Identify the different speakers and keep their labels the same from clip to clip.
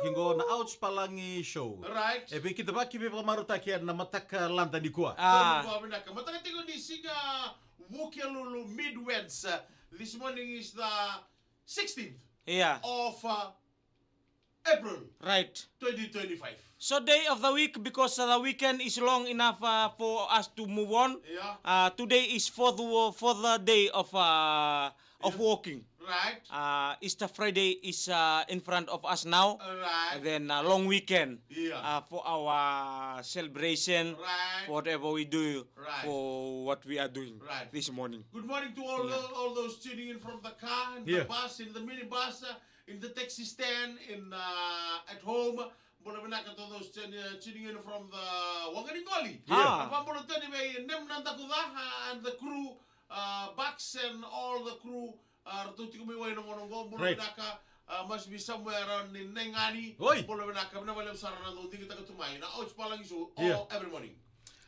Speaker 1: Kingo na ouch palangi show.
Speaker 2: Right.
Speaker 1: Ebe kita ba kibe pamaruta kia na mataka landa di kuwa.
Speaker 2: Matakatingo ni Siga Wukialulu Midweds. This morning is the 16th
Speaker 3: Yeah,
Speaker 2: of April
Speaker 3: right.
Speaker 2: 2025.
Speaker 3: So day of the week because the weekend is long enough for us to move on.
Speaker 2: Yeah.
Speaker 3: Today is for the day of walking.
Speaker 2: Right.
Speaker 3: Easter Friday is in front of us now.
Speaker 2: Right.
Speaker 3: And then long weekend
Speaker 2: Yeah.
Speaker 3: for our celebration,
Speaker 2: Right.
Speaker 3: whatever we do
Speaker 2: Right.
Speaker 3: for what we are doing
Speaker 2: Right.
Speaker 3: this morning.
Speaker 2: Good morning to all those tuning in from the car, in
Speaker 1: Yeah.
Speaker 2: the bus, in the minibus, in the taxi stand, in at home. Boleh menaka to those tuning in from the Wanganingoli.
Speaker 3: Yeah.
Speaker 2: Apa boleh tadi may nem nantakudah and the crew, Bucks and all the crew. Artuti kumi way nongonongo boleh
Speaker 1: Right.
Speaker 2: menaka must be somewhere around in Nengani.
Speaker 1: Oi.
Speaker 2: Boleh menaka benar benar sarana tu kita ketumai. Na ouch palang isu
Speaker 1: Yeah.
Speaker 2: every morning.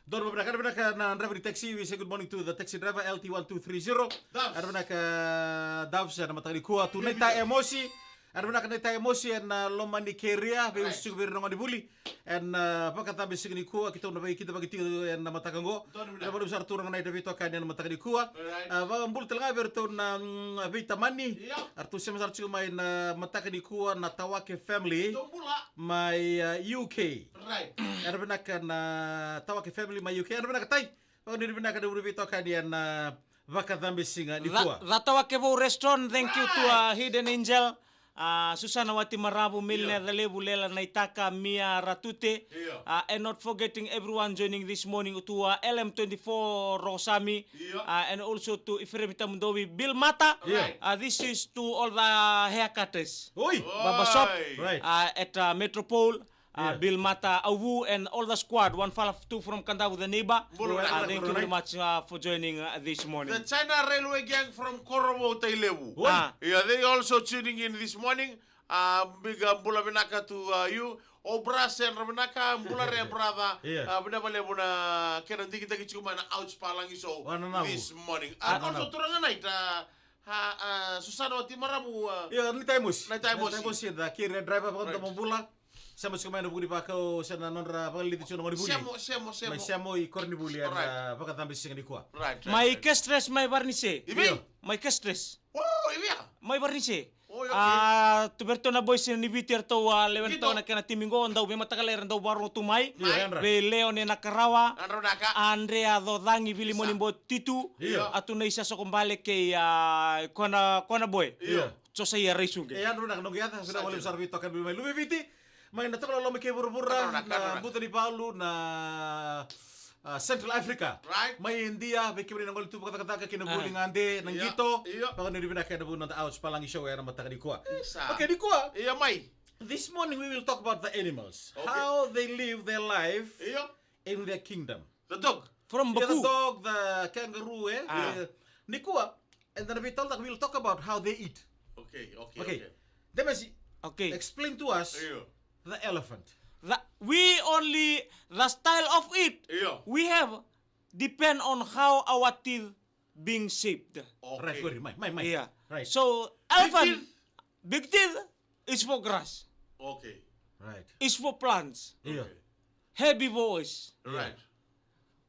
Speaker 1: Don bebenaka na driver di taxi. We say good morning to the taxi driver LT1230.
Speaker 2: Davs.
Speaker 1: Bebenaka Davs na mataka di kuwa. Tu neta emosi. Bebenaka neta emosi na lomani keria. Be usuk bir nongon di buli. And pakata besik ni kuwa kita unabai kita bagi tiga na mataka ngo. Na baru besar turang na ida bito kan na mataka di kuwa.
Speaker 2: Alright.
Speaker 1: Bul telga berto na bita mani.
Speaker 2: Yeah.
Speaker 1: Artu semar cuma na mataka di kuwa na Tawake family.
Speaker 2: Tombula.
Speaker 1: My UK.
Speaker 2: Right.
Speaker 1: Ano ba na Tawake family my UK? Ano ba nakatay? Pag niribinaka na uribito ka diyan na vakadambi singa ni kuwa.
Speaker 3: Ratawakebo restaurant, thank you to Hidden Angel. Susana Wati Marabu, Milner Lebu Lela Naitaka, Mia Ratute.
Speaker 2: Yeah.
Speaker 3: And not forgetting everyone joining this morning to LM24 Rosami.
Speaker 2: Yeah.
Speaker 3: And also to Ifremita Mundowi, Bill Mata.
Speaker 2: Yeah.
Speaker 3: This is to all the haircutters.
Speaker 1: Uy!
Speaker 3: Baba Shop
Speaker 1: Right.
Speaker 3: at Metropole.
Speaker 1: Yeah.
Speaker 3: Bill Mata, Awu, and all the squad. 152 from Kandawu, the neighbor. Thank you very much for joining this morning.
Speaker 2: The China Railway Gang from Korobo, Tailebu.
Speaker 1: Oi.
Speaker 2: Yeah, they also tuning in this morning. Big Bula Binaka to you. Obras and Rabanaka, Bulare brother.
Speaker 1: Yeah.
Speaker 2: Binabale Buna Kenandi Kichuma ouch palang so
Speaker 1: Wananabu.
Speaker 2: this morning. And also
Speaker 1: Wananabu.
Speaker 2: Turanga night. Susano Timarabu.
Speaker 1: Ya, ni taimos.
Speaker 2: Ni taimos.
Speaker 1: Taimos ya, kira driver pa kung mabula. Sama suka main budi pakau sa nanonra pa litu chuno ngoni buli.
Speaker 2: Semo.
Speaker 1: May siamo i korni buli ya
Speaker 2: Right.
Speaker 1: pakatambi singa di kuwa.
Speaker 2: Right.
Speaker 3: My kestres, my barnise.
Speaker 2: Ibi?
Speaker 3: My kestres.
Speaker 2: Oh, Ibia.
Speaker 3: My barnise.
Speaker 2: Oh, okay.
Speaker 3: Tuberto na boys ni bitir to lewen
Speaker 2: Gitu.
Speaker 3: to na kana timingo ndaw be matakaler ndaw baro tumay.
Speaker 1: Iya, Andra.
Speaker 3: Be Leon na Karawa.
Speaker 2: Andronaka.
Speaker 3: Andrea Dodangi Vili Monimbo Titu.
Speaker 1: Iya.
Speaker 3: Atu na isa sa kumbale kay kona boy.
Speaker 1: Iya.
Speaker 3: So sa iya resuge.
Speaker 1: Eh, ano na kanong yata, sila wala sarbi to kan may lumibiti. May natako lo may kebur-burra na buta ni Paulo na Central Africa.
Speaker 2: Right.
Speaker 1: May India, may kibri ng ulit kata-kata kinabuling
Speaker 3: Ah.
Speaker 1: ande ng
Speaker 2: Iya,
Speaker 1: gito.
Speaker 2: iya.
Speaker 1: Pag niribina kaya nabunan ta outs palang isyo era mataka di kuwa.
Speaker 2: Isa.
Speaker 1: Okay, di kuwa.
Speaker 2: Iya, May.
Speaker 1: This morning we will talk about the animals.
Speaker 2: Okay.
Speaker 1: How they live their life
Speaker 2: Iya.
Speaker 1: in their kingdom.
Speaker 2: The dog.
Speaker 3: From
Speaker 1: Yeah, the
Speaker 3: Baku.
Speaker 1: dog, the kangaroo,
Speaker 3: Ah.
Speaker 1: ni kuwa. And then we told that we'll talk about how they eat.
Speaker 2: Okay.
Speaker 1: Okay. Demasi,
Speaker 3: Okay.
Speaker 1: explain to us
Speaker 2: Iya.
Speaker 1: the elephant.
Speaker 3: The style of it
Speaker 2: Iya.
Speaker 3: we have depend on how our teeth being shaped.
Speaker 1: Right,
Speaker 2: Okay.
Speaker 1: good. My.
Speaker 3: Yeah.
Speaker 1: Right.
Speaker 3: So elephant, big teeth is for grass,
Speaker 2: Okay.
Speaker 1: Right.
Speaker 3: is for plants,
Speaker 1: Yeah.
Speaker 3: herbivores.
Speaker 2: Right.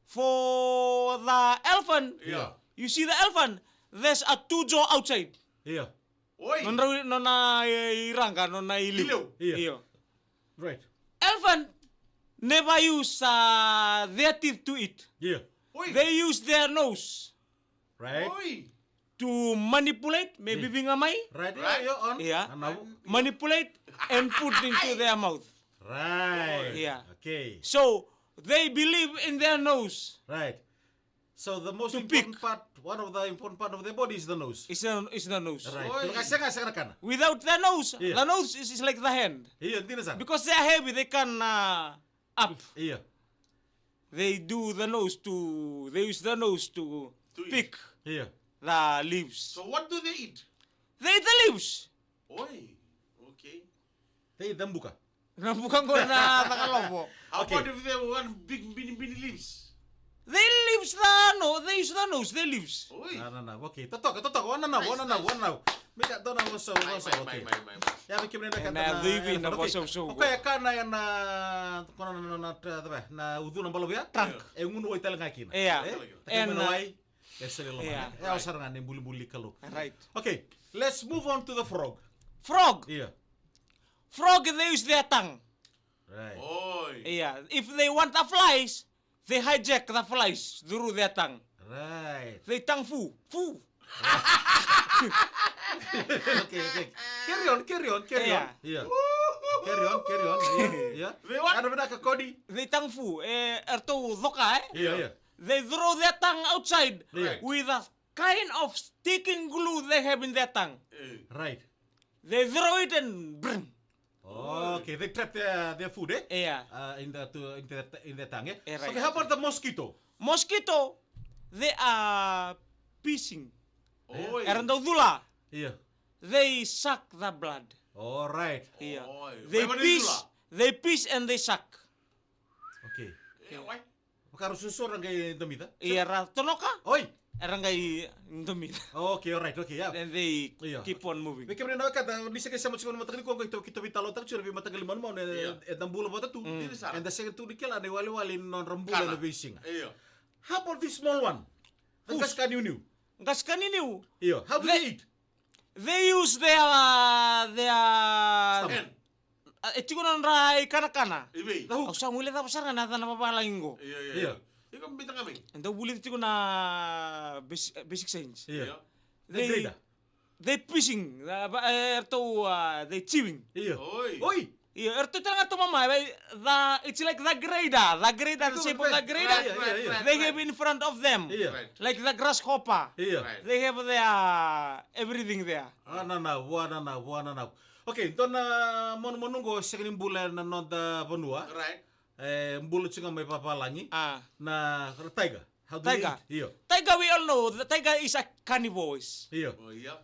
Speaker 3: For the elephant,
Speaker 2: Yeah.
Speaker 3: you see the elephant, there's a two jaw outside.
Speaker 1: Yeah.
Speaker 2: Oi.
Speaker 3: Nona iranga, nona iliw.
Speaker 2: Iliw.
Speaker 1: Yeah.
Speaker 3: Iyo.
Speaker 1: Right.
Speaker 3: Elephant never use their teeth to eat.
Speaker 1: Yeah.
Speaker 2: Oi.
Speaker 3: They use their nose
Speaker 1: Right.
Speaker 2: Oi.
Speaker 3: to manipulate, maybe bingamay,
Speaker 1: Right.
Speaker 2: Right.
Speaker 1: Yeah, on.
Speaker 3: Yeah.
Speaker 1: Ano?
Speaker 3: manipulate and put into their mouth.
Speaker 1: Right.
Speaker 3: Yeah.
Speaker 1: Okay.
Speaker 3: So they believe in their nose.
Speaker 1: Right. So the most
Speaker 3: To
Speaker 1: important
Speaker 3: pick.
Speaker 1: part, one of the important part of the body is the nose.
Speaker 3: Is the nose.
Speaker 1: Right.
Speaker 2: Oi.
Speaker 1: Kalau kasi nga sa kana.
Speaker 3: Without the nose,
Speaker 1: Yeah.
Speaker 3: the nose is like the hand.
Speaker 1: Iya, hindi na san.
Speaker 3: Because they are heavy, they can up.
Speaker 1: Iya.
Speaker 3: They use the nose to
Speaker 2: To eat.
Speaker 3: pick
Speaker 1: Iya.
Speaker 3: the leaves.
Speaker 2: So what do they eat?
Speaker 3: They eat the leaves.
Speaker 2: Oi. Okay.
Speaker 1: Tay dambuka.
Speaker 3: Bukan ko na nakalobo.
Speaker 2: How
Speaker 1: Okay.
Speaker 2: about if they want big mini leaves?
Speaker 3: They lives they use the nose, they lives.
Speaker 2: Oi.
Speaker 1: Na. Okay. Totok. Wana now. Mika dona moso. Okay. Ya bikin na
Speaker 3: And
Speaker 1: kata
Speaker 3: they na boso.
Speaker 1: Okay, kana ya na kono na udu na balobia.
Speaker 3: Trunk.
Speaker 1: Ngunu oi tala ngakina.
Speaker 3: Yeah. And
Speaker 1: wai. Esele lo
Speaker 3: yeah.
Speaker 1: mana. Ya usar ngane buli kalo.
Speaker 3: right.
Speaker 1: Okay, let's move on to the frog.
Speaker 3: Frog.
Speaker 1: Yeah.
Speaker 3: Frog, they use their tongue.
Speaker 1: Right.
Speaker 2: Oi.
Speaker 3: Yeah. If they want the flies, they hijack the flies through their tongue.
Speaker 1: Right.
Speaker 3: They tongue foo.
Speaker 1: Okay. Carry on.
Speaker 3: Yeah.
Speaker 1: Yeah. Carry on. Yeah.
Speaker 2: They what?
Speaker 1: Ano ba ka Cody?
Speaker 3: They tongue foo. Erto doka,
Speaker 1: Yeah.
Speaker 3: They throw their tongue outside
Speaker 1: Yeah.
Speaker 3: with a kind of sticking glue they have in their tongue.
Speaker 1: Right.
Speaker 3: They throw it and bring.
Speaker 1: Okay, they trap their food, eh?
Speaker 3: Yeah.
Speaker 1: In the tongue, eh?
Speaker 3: Right.
Speaker 1: Okay, how about the mosquito?
Speaker 3: Mosquito, they are pissing.
Speaker 2: Oi.
Speaker 3: Erando dula,
Speaker 1: Yeah.
Speaker 3: they suck the blood.
Speaker 1: All right.
Speaker 3: Yeah.
Speaker 2: Oi.
Speaker 3: They
Speaker 2: Wai
Speaker 3: piss,
Speaker 2: manila.
Speaker 3: they piss and they suck.
Speaker 1: Okay.
Speaker 2: Wai.
Speaker 1: Makaro susur ang kay Domita?
Speaker 3: Iya tonoka,
Speaker 1: Oi!
Speaker 3: erangai indomit.
Speaker 1: Okay, all right. Okay, yeah.
Speaker 3: Then they
Speaker 1: Yeah.
Speaker 3: keep on moving.
Speaker 1: May kami na kata, di sa kaya mo siguro matagal ko kita vitalo tak sure matagal man mo
Speaker 2: Yeah.
Speaker 1: et nambulo mo tu.
Speaker 2: Dili sa.
Speaker 1: And the second to dikela ni wali non rambula
Speaker 2: Kana.
Speaker 1: na basing.
Speaker 2: Iyo.
Speaker 1: How about this small one? The
Speaker 3: Who's?
Speaker 1: Gascaniu.
Speaker 3: Gas kaniniw,
Speaker 1: Yeah. How do they eat?
Speaker 3: they use their
Speaker 2: Ken.
Speaker 3: etikunan rai kana.
Speaker 2: Ibi.
Speaker 1: The hook.
Speaker 3: Au sa muli ta pasar na na papalango.
Speaker 2: Iya. Ikaw bitang kami.
Speaker 3: Ando bulit tikuna basic science.
Speaker 1: Yeah. The
Speaker 3: They
Speaker 1: grader.
Speaker 3: they fishing, they chewing.
Speaker 1: Yeah.
Speaker 2: Oi.
Speaker 1: Oi!
Speaker 3: Yeah, erto tanga to mama, it's like the grader, the shape of the grader.
Speaker 1: Yeah.
Speaker 3: They have in front of them,
Speaker 1: Yeah.
Speaker 2: Right.
Speaker 3: like the grasshopper.
Speaker 1: Yeah.
Speaker 2: Right.
Speaker 3: They have their everything there.
Speaker 1: Wana. Okay, don na monungo second bulan na nonda banua.
Speaker 2: Right.
Speaker 1: Mbulot singa may papalangi na taiga. How do
Speaker 3: Tiger.
Speaker 1: they eat?
Speaker 3: Tiger, we all know the tiger is a carnivore.
Speaker 1: Yeah.
Speaker 2: Oh, iya.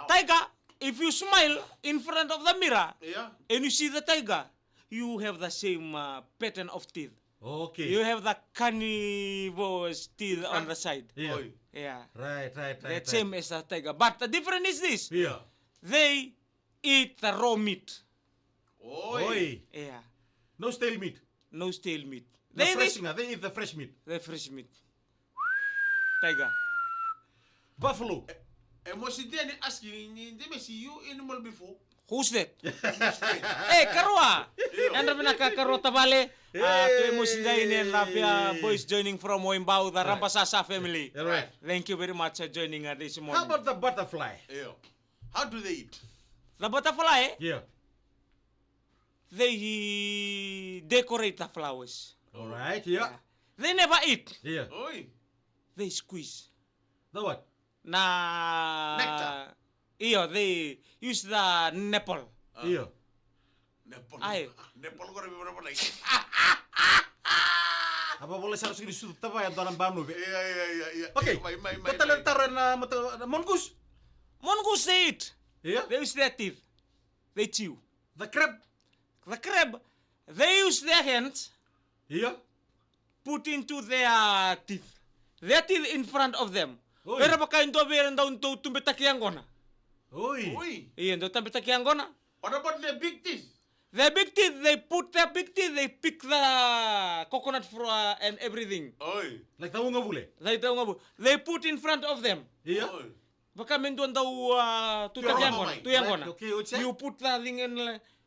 Speaker 3: Tiger, if you smile in front of the mirror
Speaker 2: Iya.
Speaker 3: and you see the tiger, you have the same pattern of teeth.
Speaker 1: Okay.
Speaker 3: You have the carnivore's teeth on the side.
Speaker 1: Yeah.
Speaker 2: Oi.
Speaker 3: Yeah.
Speaker 1: Right.
Speaker 3: The same as the tiger. But the difference is this.
Speaker 1: Yeah.
Speaker 3: They eat the raw meat.
Speaker 2: Oi.
Speaker 1: Oi.
Speaker 3: Yeah.
Speaker 1: No stale meat.
Speaker 3: No stale meat.
Speaker 1: The
Speaker 3: They
Speaker 1: fresh
Speaker 3: eat
Speaker 1: nga. They eat the fresh meat.
Speaker 3: the fresh meat. Tiger.
Speaker 1: Buffalo.
Speaker 2: And was it then asking, they may see you animal before?
Speaker 3: Who's that? Eh, karua. Yan na karua tabale. To mo sinja in labia boys joining from Waimbao, the Rampasasa family.
Speaker 1: Yeah, right.
Speaker 3: Thank you very much for joining us this
Speaker 1: How
Speaker 3: morning.
Speaker 1: about the butterfly?
Speaker 2: Iyo. How do they eat?
Speaker 3: The butterfly,
Speaker 1: Yeah.
Speaker 3: they decorate the flowers.
Speaker 1: All right. Yeah.
Speaker 3: They never eat.
Speaker 1: Yeah.
Speaker 2: Oi.
Speaker 3: They squeeze.
Speaker 1: The what?
Speaker 2: Nectar.
Speaker 3: They use the nipple.
Speaker 1: Yeah.
Speaker 2: Nepal.
Speaker 3: Ay.
Speaker 2: Nepal ko rin mo na.
Speaker 1: Apa boleh sarap segini sudut apa yang tuan banu?
Speaker 2: Iya.
Speaker 1: Okay.
Speaker 2: May.
Speaker 1: Kota lentaran na mongoose.
Speaker 3: Mongoose, they eat.
Speaker 1: Yeah.
Speaker 3: They use their teeth. They chew.
Speaker 1: The crab.
Speaker 3: The crab, they use their hands,
Speaker 1: Yeah.
Speaker 3: put into their teeth. Their teeth in front of them.
Speaker 1: Oi.
Speaker 3: Pero baka ito meron daw ito tumbitakiang gona.
Speaker 1: Oi.
Speaker 2: Oi.
Speaker 3: Iyan daw tumbitakiang gona.
Speaker 2: What about the big teeth?
Speaker 3: Their big teeth, they put their big teeth, they pick the coconut fruit and everything.
Speaker 2: Oi.
Speaker 1: Like tahu nga bule.
Speaker 3: They put in front of them.
Speaker 1: Yeah.
Speaker 2: Oi.
Speaker 3: Baka menduan daw tutakiang gona. Tuyang
Speaker 1: Right,
Speaker 3: gona.
Speaker 1: okay, what's that?
Speaker 3: You put the thing in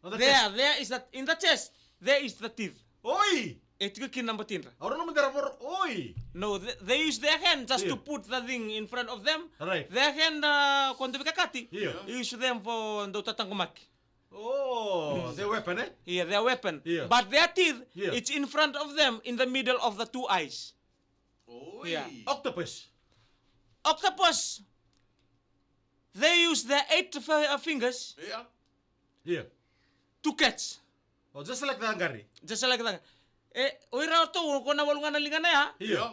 Speaker 1: On the
Speaker 3: there is that in the chest. There is the teeth.
Speaker 1: Oi.
Speaker 3: Ito kinambatin ra.
Speaker 1: Orang naman darapor. Oi.
Speaker 3: No, they use their hand just to
Speaker 1: Yeah.
Speaker 3: put the thing in front of them.
Speaker 1: Right.
Speaker 3: Their hand, kung kakati,
Speaker 1: Yeah.
Speaker 3: use them for daw tatangkumaki.
Speaker 1: Oh, the weapon, eh?
Speaker 3: Yeah, their weapon.
Speaker 1: Yeah.
Speaker 3: But their teeth,
Speaker 1: Yeah.
Speaker 3: it's in front of them, in the middle of the two eyes.
Speaker 2: Oi.
Speaker 3: Yeah.
Speaker 1: Octopus.
Speaker 3: Octopus, they use their 8 fingers
Speaker 2: Iya.
Speaker 1: Yeah.
Speaker 3: to catch.
Speaker 1: Oh, just like the Hungary.
Speaker 3: Just like that. Oira to, kung nawalungan na lingan na ya,
Speaker 2: Iya.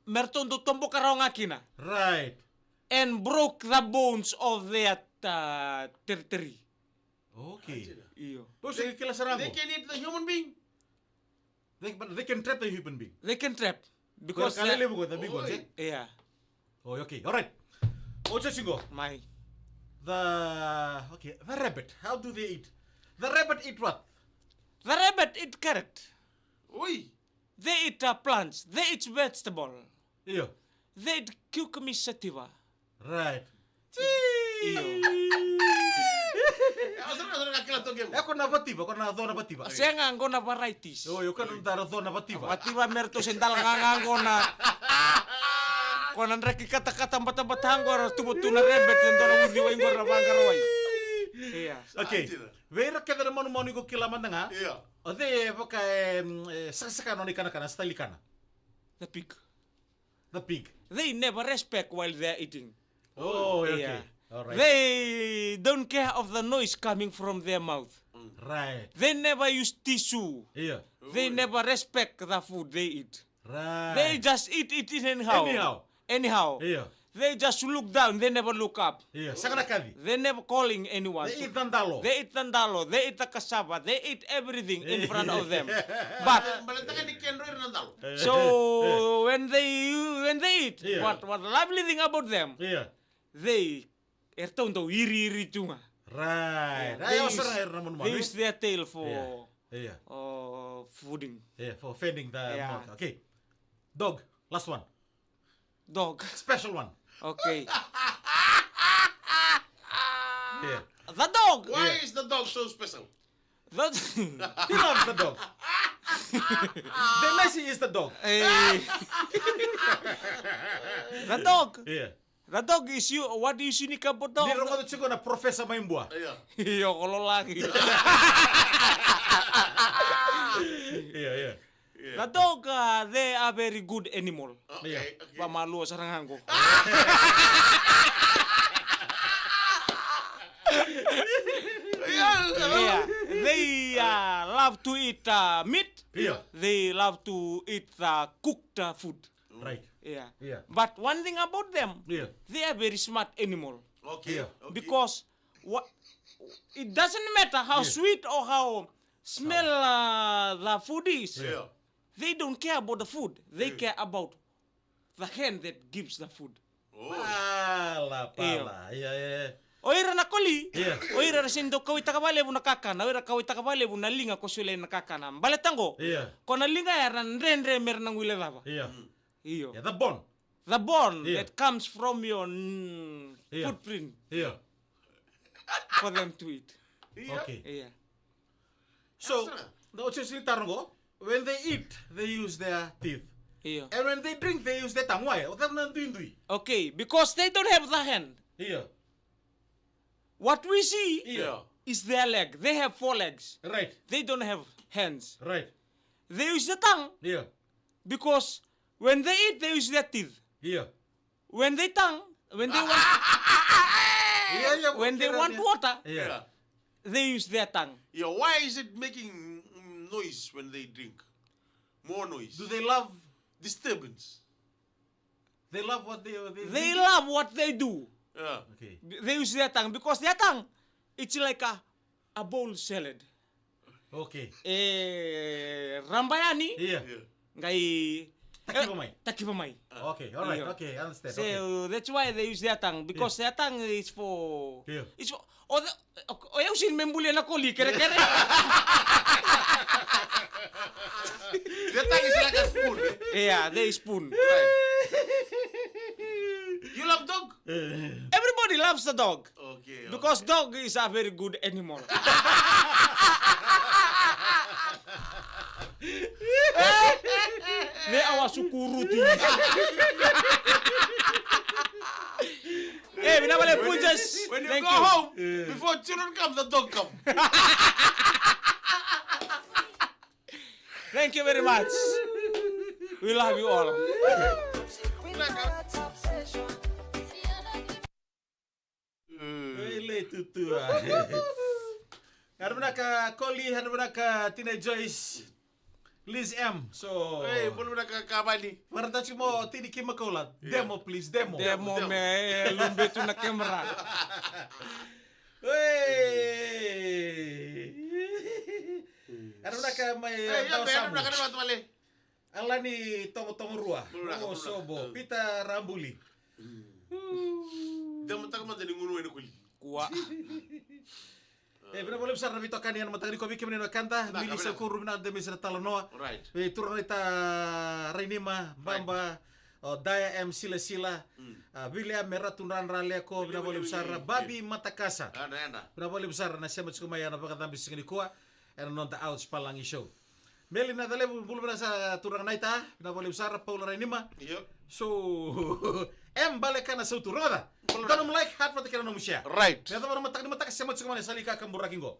Speaker 3: merton do tombo karaw nga kina.
Speaker 1: Right.
Speaker 3: And broke the bones of their territory.
Speaker 1: Okay.
Speaker 3: Iyo.
Speaker 1: Bos, sige kila sarang
Speaker 2: They
Speaker 1: ko.
Speaker 2: can eat the human being.
Speaker 1: They can trap the human being.
Speaker 3: They can trap. Because
Speaker 1: Kalele buko the big ones,
Speaker 2: Oi.
Speaker 1: eh?
Speaker 3: yeah,
Speaker 1: Oh, okay. All right. Ocho Chingo.
Speaker 3: my
Speaker 1: The rabbit. How do they eat? The rabbit eat what?
Speaker 3: the rabbit eat carrot.
Speaker 2: Oi.
Speaker 3: They eat plants. They eat vegetable.
Speaker 1: Iyo.
Speaker 3: They eat cucumber sativa.
Speaker 1: Right.
Speaker 3: Iyo.
Speaker 2: Asal kakila to game.
Speaker 1: Ako na batiba, ako na zona batiba.
Speaker 3: Saya nganggo na varieties.
Speaker 1: Oh, yo kan dara zona batiba.
Speaker 3: Batiba merto sendal nganggo na. Konan reki kata-kata bata-batang gor tubutu na rabbit ndoro undi wa ingor na bangarway. Iya.
Speaker 1: Okay. Vera ka dara manu ko kilaman nga.
Speaker 2: Iya.
Speaker 1: Ode baka saka no ni kana style kana.
Speaker 3: The pig.
Speaker 1: The pig.
Speaker 3: They never respect while they're eating.
Speaker 1: Oh, okay.
Speaker 3: Yeah.
Speaker 1: All right.
Speaker 3: They don't care of the noise coming from their mouth.
Speaker 1: Right.
Speaker 3: They never use tissue.
Speaker 1: Iya.
Speaker 3: They never respect the food they eat.
Speaker 1: Right.
Speaker 3: They just eat it anyhow.
Speaker 1: Anyhow.
Speaker 3: Anyhow.
Speaker 1: Iya.
Speaker 3: They just look down. They never look up.
Speaker 1: Iya. Saka na kadi.
Speaker 3: They never calling anyone.
Speaker 1: They eat tandalo.
Speaker 3: They eat tandalo. They eat the cassava. They eat everything in front of them. But
Speaker 2: Balita ka ni Kendro Hernandalo.
Speaker 3: so when they eat,
Speaker 1: Yeah.
Speaker 3: what lovely thing about them?
Speaker 1: Iya.
Speaker 3: They ertondo iri tunga.
Speaker 1: Right.
Speaker 3: They
Speaker 1: Ayo
Speaker 3: use-
Speaker 1: sara air naman mo.
Speaker 3: They use their tail for
Speaker 1: Iya.
Speaker 3: fooding.
Speaker 1: Yeah, for feeding the
Speaker 3: Yeah.
Speaker 1: milk. Okay. Dog, last one.
Speaker 3: Dog.
Speaker 1: Special one.
Speaker 3: Okay.
Speaker 1: Yeah.
Speaker 3: The dog.
Speaker 2: Why is the dog so special?
Speaker 3: The,
Speaker 1: He loves the dog. The Messi is the dog.
Speaker 3: Eh, the dog.
Speaker 1: Yeah.
Speaker 3: The dog is you. What is unique about dog?
Speaker 1: Di rin ko siguro na Professor Maimbua.
Speaker 2: Iya.
Speaker 3: Iyo kalau lagi.
Speaker 1: Yeah, yeah.
Speaker 3: The dog, they are very good animal.
Speaker 2: Okay.
Speaker 1: Yeah.
Speaker 2: Okay.
Speaker 3: Pamalu sarang anggo. Yeah, they love to eat meat.
Speaker 1: Yeah.
Speaker 3: They love to eat cooked food.
Speaker 1: Right.
Speaker 3: Yeah.
Speaker 1: Yeah.
Speaker 3: But one thing about them,
Speaker 1: Yeah.
Speaker 3: they are very smart animal.
Speaker 2: Okay.
Speaker 1: Yeah.
Speaker 2: Okay.
Speaker 3: Because what it doesn't matter how sweet or how smell the food is.
Speaker 2: Yeah.
Speaker 3: They don't care about the food. They care about the hand that gives the food.
Speaker 2: Oh.
Speaker 1: Pala. Yeah, yeah.
Speaker 3: Oira na koli.
Speaker 1: Yeah.
Speaker 3: Oira sindo kawita kabale bu nakakana. Oira kawita kabale bu nalinga ko sule nakakana. Baletango.
Speaker 1: Yeah.
Speaker 3: Ko nalinga ya rendre mer nang wile lava.
Speaker 1: Yeah.
Speaker 3: Iyo.
Speaker 1: Yeah, the bone.
Speaker 3: The bone
Speaker 1: Yeah.
Speaker 3: that comes from your
Speaker 1: Yeah.
Speaker 3: footprint
Speaker 1: Yeah.
Speaker 3: for them to eat.
Speaker 2: Iya.
Speaker 1: Okay.
Speaker 3: Yeah.
Speaker 1: So,
Speaker 2: Asana.
Speaker 1: the Ochesili Tarango, when they eat, they use their teeth.
Speaker 3: Iyo.
Speaker 1: And when they drink, they use their tongue. Why? What have they doing?
Speaker 3: Okay, because they don't have the hand.
Speaker 1: Yeah.
Speaker 3: What we see
Speaker 2: Yeah.
Speaker 3: is their leg. They have 4 legs.
Speaker 1: Right.
Speaker 3: They don't have hands.
Speaker 1: Right.
Speaker 3: They use the tongue
Speaker 1: Yeah.
Speaker 3: because when they eat, they use their teeth.
Speaker 1: Yeah.
Speaker 3: When they want
Speaker 1: Yeah, yeah.
Speaker 3: when they
Speaker 1: okay,
Speaker 3: want
Speaker 1: yeah.
Speaker 3: water,
Speaker 1: Yeah.
Speaker 3: they use their tongue.
Speaker 2: Yeah. Why is it making noise when they drink? More noise.
Speaker 1: Do they love?
Speaker 2: Disturbance.
Speaker 1: They love what they
Speaker 3: They love what they do.
Speaker 2: Yeah.
Speaker 1: Okay.
Speaker 3: They use their tongue because their tongue, it's like a bowl salad.
Speaker 1: Okay.
Speaker 3: Rambayani,
Speaker 1: Yeah.
Speaker 2: Yeah.
Speaker 3: ngai
Speaker 1: Takipamay.
Speaker 3: takipamay.
Speaker 1: Okay. All right.
Speaker 3: Yeah.
Speaker 1: Okay. I understand.
Speaker 3: So
Speaker 1: Okay.
Speaker 3: that's why they use their tongue because their tongue is for
Speaker 1: Yeah.
Speaker 3: it's for o eu sin membulian ako li kere kere.
Speaker 2: Their tongue is like a spoon. Eh?
Speaker 3: Yeah, they spoon.
Speaker 2: You love dog?
Speaker 3: Everybody loves the dog
Speaker 2: Okay.
Speaker 3: because dog is a very good animal. They are sukuruti. Eh, binabale punjas.
Speaker 2: When you
Speaker 3: Thank
Speaker 2: go home, before children come, the dog come.
Speaker 3: Thank you very much. We love you all.
Speaker 1: Ele tutu. Harap ka Collie, harap ka Tina Joyce, Liz M. So,
Speaker 2: Hey, belum nak kabali.
Speaker 1: para tayo mo, tini kimakolat. Demo, please, demo.
Speaker 3: Demo me lumbetu na kamera.
Speaker 1: Hey! Harap ka may
Speaker 2: Hey, ya,
Speaker 1: daw
Speaker 2: ben,
Speaker 1: samu.
Speaker 2: nak kena balik.
Speaker 1: Alani tongo rua.
Speaker 2: Mulunaka,
Speaker 1: Oh
Speaker 2: mulunaka.
Speaker 1: sobo. Pita rambuli.
Speaker 2: Damataka mandani ngunu ene kuli.
Speaker 3: Kuwa.
Speaker 1: Bina boleh besar na bito kanian matagani ko biki menino kanta.
Speaker 2: Nah,
Speaker 1: Mili
Speaker 2: kabila.
Speaker 1: sa kuru bina de misra talanoa.
Speaker 2: Right.
Speaker 1: Turun ita Rainima, Bamba, Daya M Sila, William Meratunan Raleko, bina boleh besar Babi Matakasa.
Speaker 2: Ana.
Speaker 1: Bina boleh besar na siya kumaya na pagkatang bising kuha. And non ta outs palangi show. Meli na dale bulu bina sa turang naita, bina boleh besar Paula Rainima.
Speaker 2: Yo.
Speaker 1: So balik na sa turada.
Speaker 2: Boleh.
Speaker 1: Tanong like hat pati kana no musya.
Speaker 2: Right.
Speaker 1: Kaya naman matak siya kumaya salika kang burakingo.